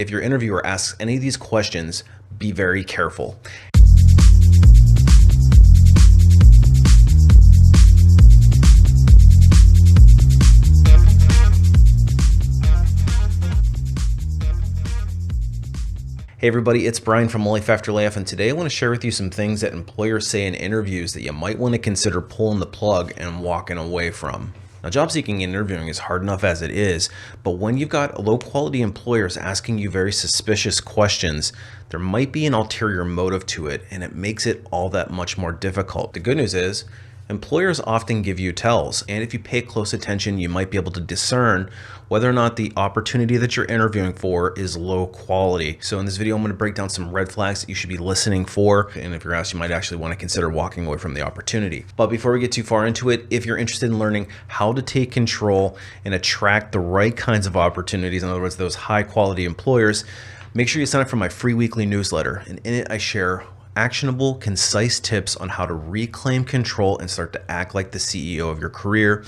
If your interviewer asks any of these questions, be very careful. Hey everybody, it's Brian from Life After Laugh, and today I want to share with you some things that employers say in interviews that you might want to consider pulling the plug and walking away from. Now, job seeking and interviewing is hard enough as it is, but when you've got low quality employers asking you very suspicious questions, there might be an ulterior motive to it, and it makes it all that much more difficult. The good news is, employers often give you tells, and if you pay close attention, you might be able to discern whether or not the opportunity that you're interviewing for is low quality. So in this video, I'm going to break down some red flags that you should be listening for, and if you're asked, you might actually want to consider walking away from the opportunity. But before we get too far into it, if you're interested in learning how to take control and attract the right kinds of opportunities, in other words, those high quality employers, make sure you sign up for my free weekly newsletter, and in it I share actionable, concise tips on how to reclaim control and start to act like the CEO of your career.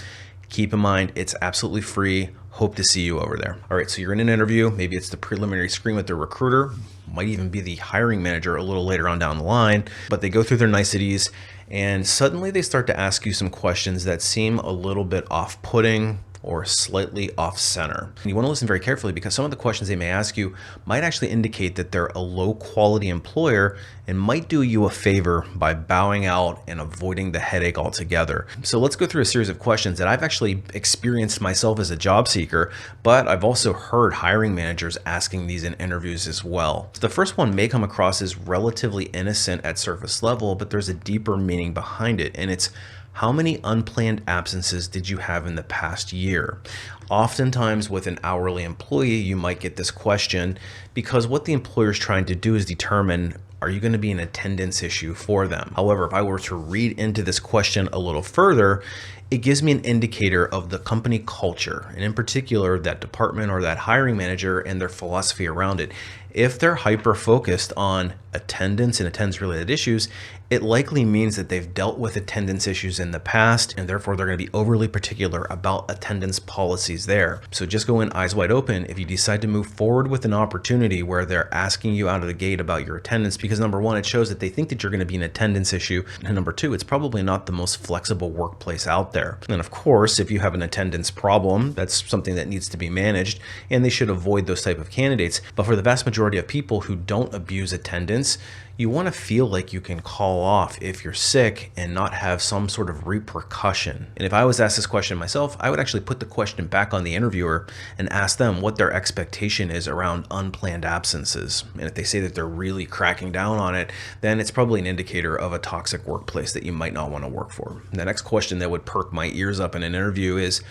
Keep in mind, it's absolutely free. Hope to see you over there. All right, so you're in an interview. Maybe it's the preliminary screen with the recruiter, might even be the hiring manager a little later on down the line, but they go through their niceties and suddenly they start to ask you some questions that seem a little bit off-putting or slightly off center. And you want to listen very carefully because some of the questions they may ask you might actually indicate that they're a low quality employer and might do you a favor by bowing out and avoiding the headache altogether. So let's go through a series of questions that I've actually experienced myself as a job seeker, but I've also heard hiring managers asking these in interviews as well. So the first one may come across as relatively innocent at surface level, but there's a deeper meaning behind it, and it's, how many unplanned absences did you have in the past year? Oftentimes with an hourly employee, you might get this question because what the employer is trying to do is determine, are you going to be an attendance issue for them? However, if I were to read into this question a little further, it gives me an indicator of the company culture, and in particular, that department or that hiring manager and their philosophy around it. If they're hyper-focused on attendance and attendance-related issues, it likely means that they've dealt with attendance issues in the past, and therefore they're going to be overly particular about attendance policies there. So just go in eyes wide open if you decide to move forward with an opportunity where they're asking you out of the gate about your attendance, because number one, it shows that they think that you're going to be an attendance issue, and number two, it's probably not the most flexible workplace out there. And of course, if you have an attendance problem, that's something that needs to be managed, and they should avoid those type of candidates. But for the vast majority of people who don't abuse attendance, you want to feel like you can call off if you're sick and not have some sort of repercussion. And if I was asked this question myself, I would actually put the question back on the interviewer and ask them what their expectation is around unplanned absences. And if they say that they're really cracking down on it, then it's probably an indicator of a toxic workplace that you might not want to work for. The next question that would perk my ears up in an interview is,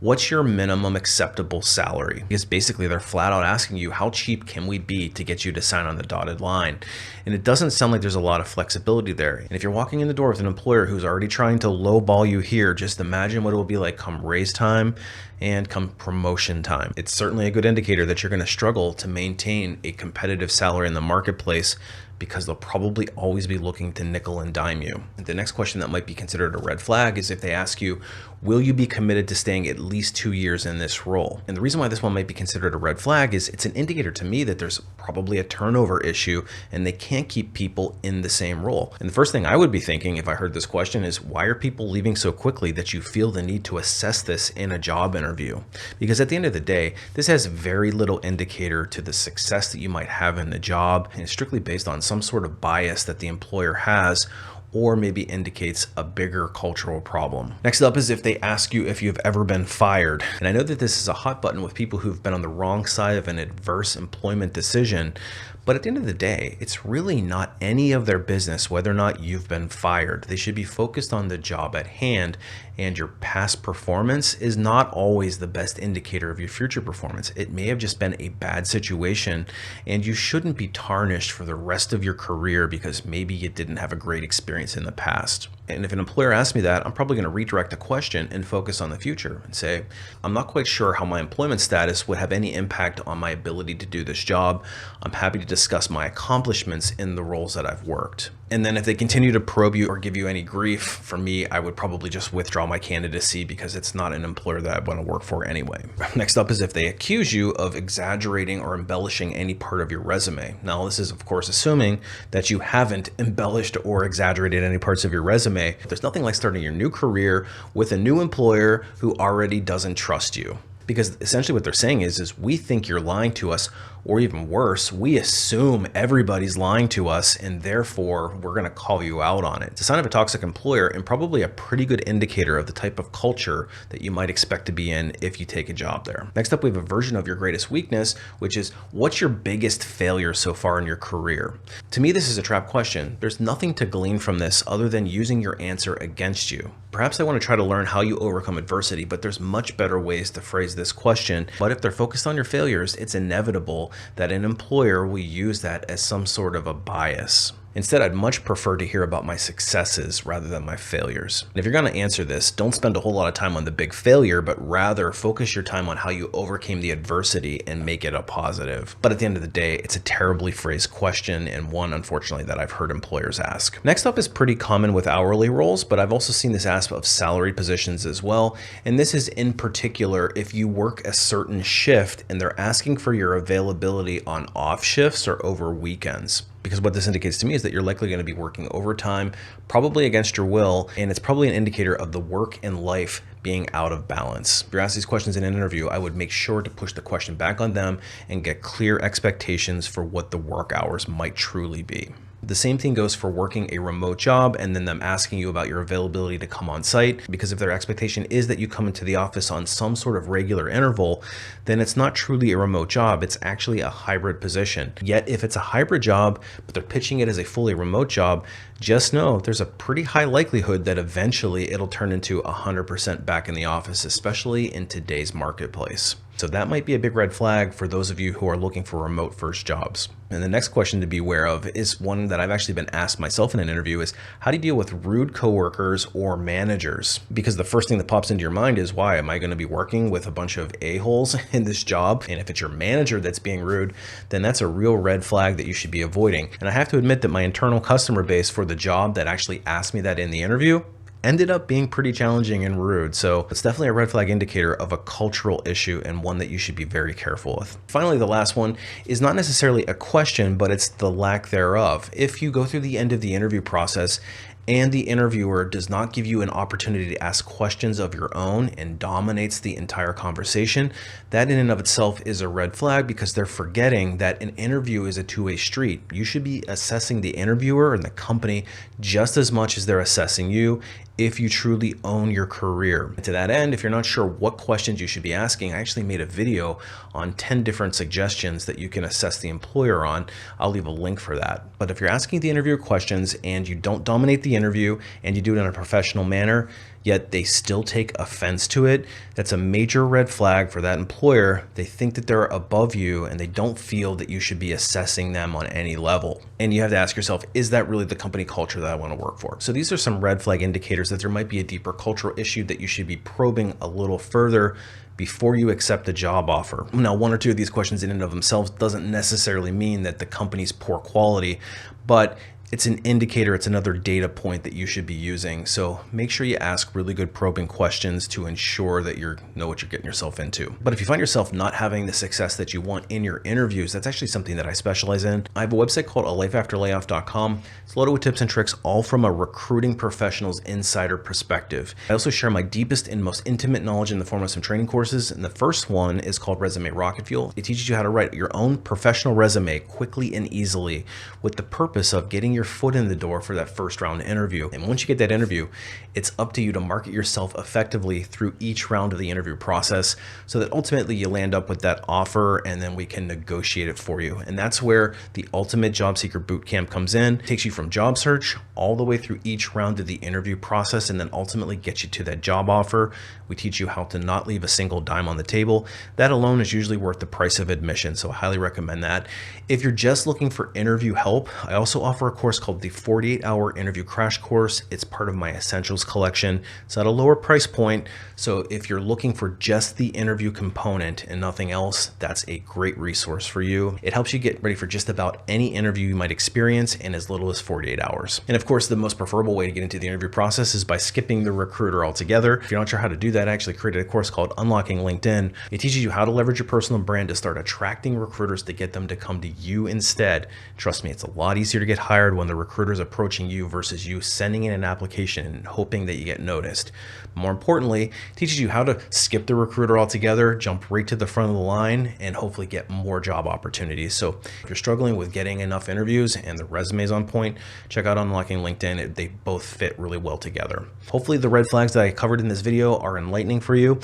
what's your minimum acceptable salary? Because basically they're flat out asking you, how cheap can we be to get you to sign on the dotted line? And it doesn't sound like there's a lot of flexibility there. And if you're walking in the door with an employer who's already trying to lowball you here, just imagine what it will be like come raise time and come promotion time. It's certainly a good indicator that you're going to struggle to maintain a competitive salary in the marketplace, because they'll probably always be looking to nickel and dime you. And the next question that might be considered a red flag is if they ask you, will you be committed to staying at least 2 years in this role? And the reason why this one might be considered a red flag is it's an indicator to me that there's probably a turnover issue and they can't keep people in the same role. And the first thing I would be thinking if I heard this question is, why are people leaving so quickly that you feel the need to assess this in a job interview? Because at the end of the day, this has very little indicator to the success that you might have in the job, and it's strictly based on some sort of bias that the employer has, or maybe indicates a bigger cultural problem. Next up is if they ask you if you've ever been fired. And I know that this is a hot button with people who've been on the wrong side of an adverse employment decision, but at the end of the day, it's really not any of their business whether or not you've been fired. They should be focused on the job at hand, and your past performance is not always the best indicator of your future performance. It may have just been a bad situation, and you shouldn't be tarnished for the rest of your career because maybe you didn't have a great experience in the past. And if an employer asks me that, I'm probably going to redirect the question and focus on the future and say, I'm not quite sure how my employment status would have any impact on my ability to do this job. I'm happy to discuss my accomplishments in the roles that I've worked. And then if they continue to probe you or give you any grief, for me, I would probably just withdraw my candidacy because it's not an employer that I want to work for anyway. Next up is if they accuse you of exaggerating or embellishing any part of your resume. Now, this is of course assuming that you haven't embellished or exaggerated any parts of your resume. There's nothing like starting your new career with a new employer who already doesn't trust you. Because essentially what they're saying is we think you're lying to us, or even worse, we assume everybody's lying to us and therefore we're going to call you out on it. It's a sign of a toxic employer and probably a pretty good indicator of the type of culture that you might expect to be in if you take a job there. Next up, we have a version of your greatest weakness, which is what's your biggest failure so far in your career? To me, this is a trap question. There's nothing to glean from this other than using your answer against you. Perhaps I want to try to learn how you overcome adversity, but there's much better ways to phrase this question. But if they're focused on your failures, it's inevitable that an employer will use that as some sort of a bias. Instead, I'd much prefer to hear about my successes rather than my failures. And if you're going to answer this, don't spend a whole lot of time on the big failure, but rather focus your time on how you overcame the adversity and make it a positive. But at the end of the day, it's a terribly phrased question and one, unfortunately, that I've heard employers ask. Next up is pretty common with hourly roles, but I've also seen this asked of salaried positions as well. And this is in particular if you work a certain shift and they're asking for your availability on off shifts or over weekends. Because what this indicates to me is that you're likely going to be working overtime, probably against your will, and it's probably an indicator of the work and life being out of balance. If you're asked these questions in an interview, I would make sure to push the question back on them and get clear expectations for what the work hours might truly be. The same thing goes for working a remote job and then them asking you about your availability to come on site, because if their expectation is that you come into the office on some sort of regular interval, then it's not truly a remote job, it's actually a hybrid position. Yet if it's a hybrid job, but they're pitching it as a fully remote job, just know there's a pretty high likelihood that eventually it'll turn into 100% back in the office, especially in today's marketplace. So that might be a big red flag for those of you who are looking for remote first jobs. And the next question to be aware of is one that I've actually been asked myself in an interview is how do you deal with rude coworkers or managers? Because the first thing that pops into your mind is, why am I going to be working with a bunch of a-holes in this job? And if it's your manager that's being rude, then that's a real red flag that you should be avoiding. And I have to admit that my internal customer base for the job that actually asked me that in the interview ended up being pretty challenging and rude. So it's definitely a red flag indicator of a cultural issue and one that you should be very careful with. Finally, the last one is not necessarily a question, but it's the lack thereof. If you go through the end of the interview process and the interviewer does not give you an opportunity to ask questions of your own and dominates the entire conversation, that in and of itself is a red flag, because they're forgetting that an interview is a two-way street. You should be assessing the interviewer and the company just as much as they're assessing you if you truly own your career. To that end, if you're not sure what questions you should be asking, I actually made a video on 10 different suggestions that you can assess the employer on. I'll leave a link for that. But if you're asking the interviewer questions and you don't dominate the interview and you do it in a professional manner, yet they still take offense to it, that's a major red flag for that employer. They think that they're above you and they don't feel that you should be assessing them on any level. And you have to ask yourself, is that really the company culture that I want to work for? So these are some red flag indicators that there might be a deeper cultural issue that you should be probing a little further before you accept a job offer. Now, one or two of these questions in and of themselves doesn't necessarily mean that the company's poor quality, but it's an indicator, it's another data point that you should be using. So make sure you ask really good probing questions to ensure that you know what you're getting yourself into. But if you find yourself not having the success that you want in your interviews, that's actually something that I specialize in. I have a website called alifeafterlayoff.com. It's loaded with tips and tricks, all from a recruiting professional's insider perspective. I also share my deepest and most intimate knowledge in the form of some training courses. And the first one is called Resume Rocket Fuel. It teaches you how to write your own professional resume quickly and easily with the purpose of getting your foot in the door for that first round interview. And once you get that interview, it's up to you to market yourself effectively through each round of the interview process so that ultimately you land up with that offer and then we can negotiate it for you. And that's where the Ultimate Job Seeker Bootcamp comes in. It takes you from job search all the way through each round of the interview process and then ultimately gets you to that job offer. We teach you how to not leave a single dime on the table. That alone is usually worth the price of admission, so I highly recommend that. If you're just looking for interview help, I also offer a course course called the 48-Hour Interview Crash Course. It's part of my Essentials collection. It's at a lower price point, so if you're looking for just the interview component and nothing else, that's a great resource for you. It helps you get ready for just about any interview you might experience in as little as 48 hours. And of course, the most preferable way to get into the interview process is by skipping the recruiter altogether. If you're not sure how to do that, I actually created a course called Unlocking LinkedIn. It teaches you how to leverage your personal brand to start attracting recruiters to get them to come to you instead. Trust me, it's a lot easier to get hired when the recruiter's approaching you versus you sending in an application and hoping that you get noticed. More importantly, it teaches you how to skip the recruiter altogether, jump right to the front of the line, and hopefully get more job opportunities. So if you're struggling with getting enough interviews and the resume's on point, check out Unlocking LinkedIn. They both fit really well together. Hopefully the red flags that I covered in this video are enlightening for you.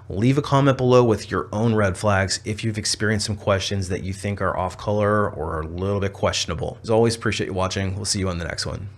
Leave a comment below with your own red flags if you've experienced some questions that you think are off color or a little bit questionable. As always, appreciate you watching. We'll see you on the next one.